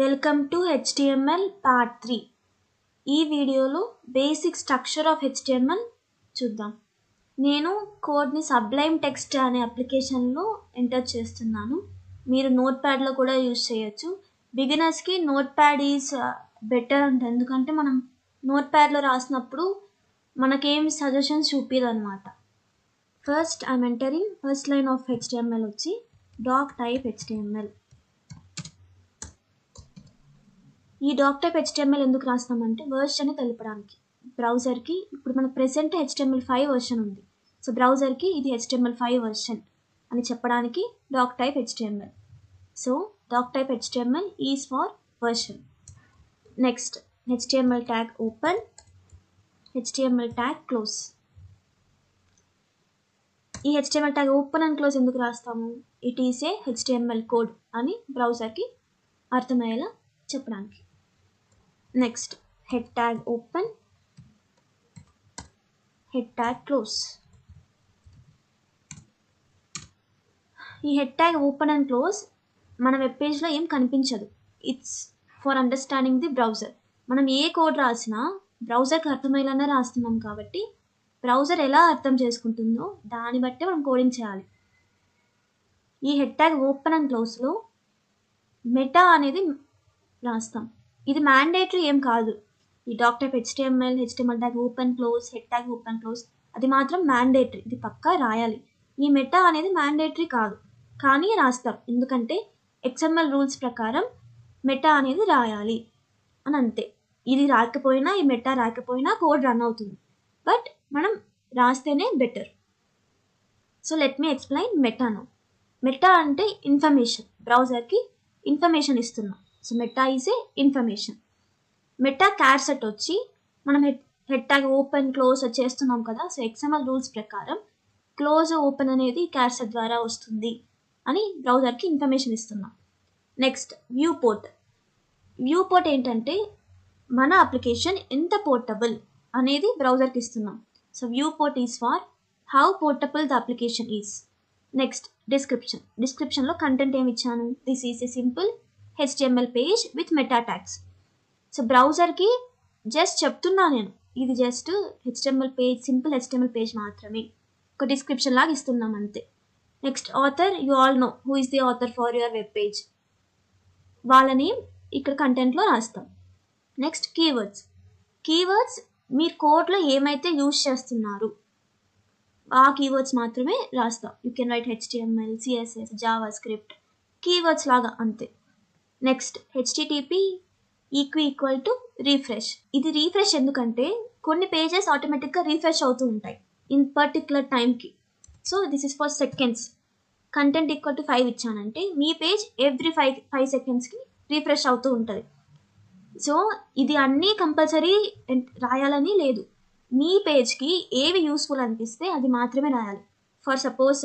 Welcome to HTML part 3. ఈ వీడియోలో basic structure of HTML చూద్దాం. నేను కోడ్ని సబ్లైమ్ టెక్స్ట్ అనే అప్లికేషన్లో ఎంటర్ చేస్తున్నాను. మీరు నోట్ ప్యాడ్లో కూడా యూజ్ చేయొచ్చు. బిగినర్స్కి నోట్ ప్యాడ్ ఈజ్ బెటర్ అంటే, ఎందుకంటే మనం నోట్ ప్యాడ్లో రాసినప్పుడు మనకేం సజెషన్స్ చూపిదు అనమాట. First I'm entering first line of HTML వచ్చి డాక్ టైప్ HTML. ఈ డాక్ టైప్ HTML ఎందుకు రాస్తామంటే వర్షన్ తెలపడానికి. బ్రౌజర్కి ఇప్పుడు మన ప్రెసెంట్ HTML5 వర్షన్ ఉంది. సో బ్రౌజర్కి ఇది HTML5 వర్షన్ అని చెప్పడానికి doc type HTML. So doc type HTML is for version. Next HTML tag open, HTML tag close. ఈ HTML tag open and close ఎందుకు రాస్తాము? It is a HTML code అని బ్రౌజర్కి అర్థమయ్యేలా చెప్పడానికి. Next head tag open, head tag close. ఈ head tag open and close మన web పేజ్లో ఏం కనిపించదు. It's for understanding the browser. మనం ఏ కోడ్ రాసినా బ్రౌజర్కి అర్థమయ్యేలానే రాస్తున్నాం కాబట్టి బ్రౌజర్ ఎలా అర్థం చేసుకుంటుందో దాన్ని బట్టి మనం కోడింగ్ చేయాలి. ఈ హెడ్ ట్యాగ్ ఓపెన్ అండ్ క్లోజ్లో మెటా అనేది రాస్తాం. ఇది మ్యాండేటరీ ఏం కాదు. ఈ dock type HTML tag open close, head tag open close అది మాత్రం మ్యాండేటరీ, ఇది పక్కా రాయాలి. ఈ మెటా అనేది మ్యాండేటరీ కాదు, కానీ రాస్తాం ఎందుకంటే XML రూల్స్ ప్రకారం మెటా అనేది రాయాలి అని అంతే. ఇది రాకపోయినా, ఈ మెటా రాకపోయినా కోడ్ రన్ అవుతుంది, బట్ మనం రాస్తేనే better. So let me explain meta now. Meta అంటే ఇన్ఫర్మేషన్, బ్రౌజర్కి ఇన్ఫర్మేషన్ ఇస్తున్నాం. So meta is a information. Meta charset వచ్చి మనం హెడ్ ట్యాగ్ ఓపెన్ క్లోజ్ చేస్తున్నాం కదా. సో XML రూల్స్ ప్రకారం క్లోజ్ ఓపెన్ అనేది క్యార్సెట్ ద్వారా వస్తుంది అని బ్రౌజర్కి ఇన్ఫర్మేషన్ ఇస్తున్నాం. Next viewport. Viewport ఏంటంటే మన అప్లికేషన్ ఎంత పోర్టబుల్ అనేది బ్రౌజర్కి ఇస్తున్నాం. So viewport is for how portable the application is. Next description. డిస్క్రిప్షన్లో కంటెంట్ ఏమి ఇచ్చాను? This is a simple HTML page with meta tags. So బ్రౌజర్కి జస్ట్ చెప్తున్నా నేను, ఇది just HTML page, simple HTML page మాత్రమే, ఒక డిస్క్రిప్షన్ లాగా ఇస్తున్నాం అంతే. Next author, you all know who is the author for your web page, వాళ్ళని ఇక్కడ కంటెంట్లో రాస్తాం. Next keywords. కీవర్డ్స్ మీరు కోడ్లో ఏమైతే యూజ్ చేస్తున్నారు ఆ కీవర్డ్స్ మాత్రమే రాస్తాం. You can write HTML, CSS, JavaScript keywords లాగా అంతే. Next HTTP equal to refresh. ఇది రీఫ్రెష్ ఎందుకంటే కొన్ని పేజెస్ ఆటోమేటిక్గా రీఫ్రెష్ అవుతూ ఉంటాయి ఇన్ పర్టికులర్ టైంకి. So this is for seconds. Content equal to 5 ఇచ్చానంటే మీ పేజ్ ఎవ్రీ 5 సెకండ్స్కి రీఫ్రెష్ అవుతూ ఉంటుంది. సో ఇది అన్నీ కంపల్సరీ రాయాలని లేదు. మీ పేజ్కి ఏవి యూస్ఫుల్ అనిపిస్తే అది మాత్రమే రాయాలి. ఫర్ సపోజ్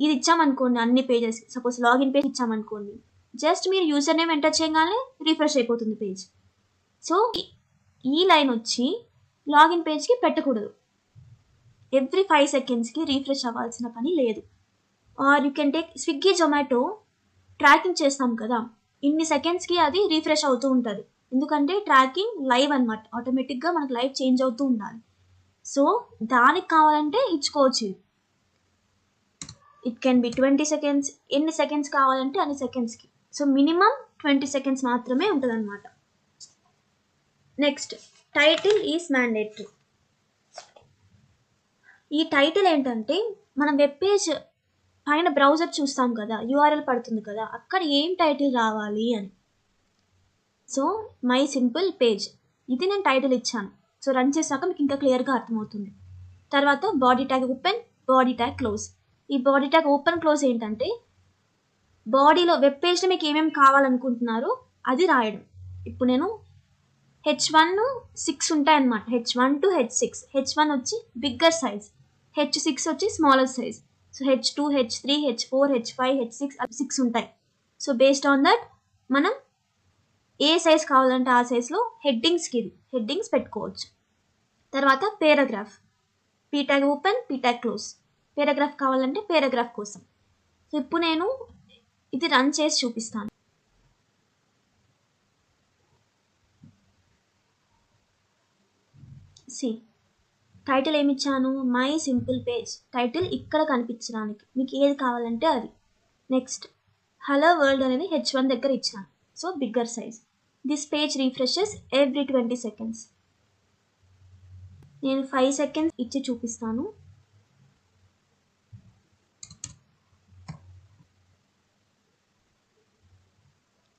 ఇది ఇచ్చామనుకోండి, అన్ని పేజెస్, సపోజ్ లాగిన్ పేజ్ ఇచ్చామనుకోండి, జస్ట్ మీరు యూజర్ నేమ్ ఎంటర్ చేయగానే రీఫ్రెష్ అయిపోతుంది పేజ్. సో ఈ లైన్ వచ్చి లాగిన్ పేజ్కి పెట్టకూడదు. ఎవ్రీ 5 సెకండ్స్కి రీఫ్రెష్ అవ్వాల్సిన పని లేదు. Or you can take Swiggy, Zomato tracking చేస్తాం కదా, ఇన్ని సెకండ్స్కి అది రీఫ్రెష్ అవుతూ ఉంటుంది. ఎందుకంటే ట్రాకింగ్ లైవ్ అనమాట, ఆటోమేటిక్గా మనకు లైవ్ చేంజ్ అవుతూ ఉండాలి. సో దానికి కావాలంటే ఇచ్చుకోవచ్చు. ఇట్ కెన్ బి 20 సెకండ్స్, ఎన్ని సెకండ్స్ కావాలంటే అన్ని సెకండ్స్కి. సో మినిమం 20 సెకండ్స్ మాత్రమే ఉంటుంది అనమాట. Next title is mandatory. ఈ టైటిల్ ఏంటంటే మనం వెబ్ పేజ్ పైన బ్రౌజర్ చూస్తాం కదా, URL పడుతుంది కదా, అక్కడ ఏం టైటిల్ రావాలి అని. సో మై సింపుల్ పేజ్, ఇది నేను టైటిల్ ఇచ్చాను. సో రన్ చేసాక మీకు ఇంకా క్లియర్గా అర్థమవుతుంది. తర్వాత body tag open, body tag close. ఈ బాడీ ట్యాగ్ ఓపెన్ క్లోజ్ ఏంటంటే బాడీలో వెబ్ పేజ్లో మీకు ఏమేమి కావాలనుకుంటున్నారో అది రాయడం. ఇప్పుడు నేను H1 6 ఉంటాయన్నమాట, H1 to H6. H1 వచ్చి బిగ్గర్ సైజ్, H6 వచ్చి smaller size. So H2, H3, H4, H5, H6 6 ఉంటాయి. సో బేస్డ్ ఆన్ దట్ మనం ఏ సైజ్ కావాలంటే ఆ సైజ్లో హెడ్డింగ్స్ పెట్టుకోవచ్చు. తర్వాత paragraph. P tag open, P tag close. Paragraph కావాలంటే పేరాగ్రాఫ్ కోసం. సో ఇప్పుడు నేను ఇది రన్ చేసి చూపిస్తాను. సి టైటిల్ ఏమి ఇచ్చాను, మై సింపుల్ పేజ్. టైటిల్ ఇక్కడ కనిపించడానికి మీకు ఏది కావాలంటే అది. నెక్స్ట్ హలో వరల్డ్ అనేది H1 దగ్గర ఇచ్చాను, so bigger size. This page refreshes every 20 seconds. నేను 5 seconds ఇచ్చి చూపిస్తాను.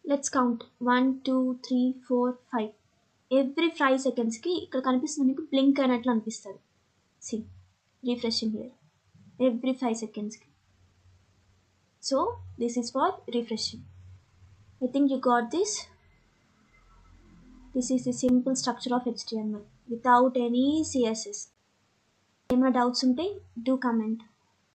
Let's count 1 2 3 4 5. ఎవ్రీ 5 secondsకి ఇక్కడ కనిపిస్తుంది మీకు బ్లింక్ అయినట్లు అనిపిస్తుంది. సి రిఫ్రెషింగ్ హియర్ ఎవ్రీ 5 secondsకి. So this is for refreshing. I think you got this. This is the simple structure of HTML without any CSS. ఏమైనా డౌట్స్ ఉంటే do comment.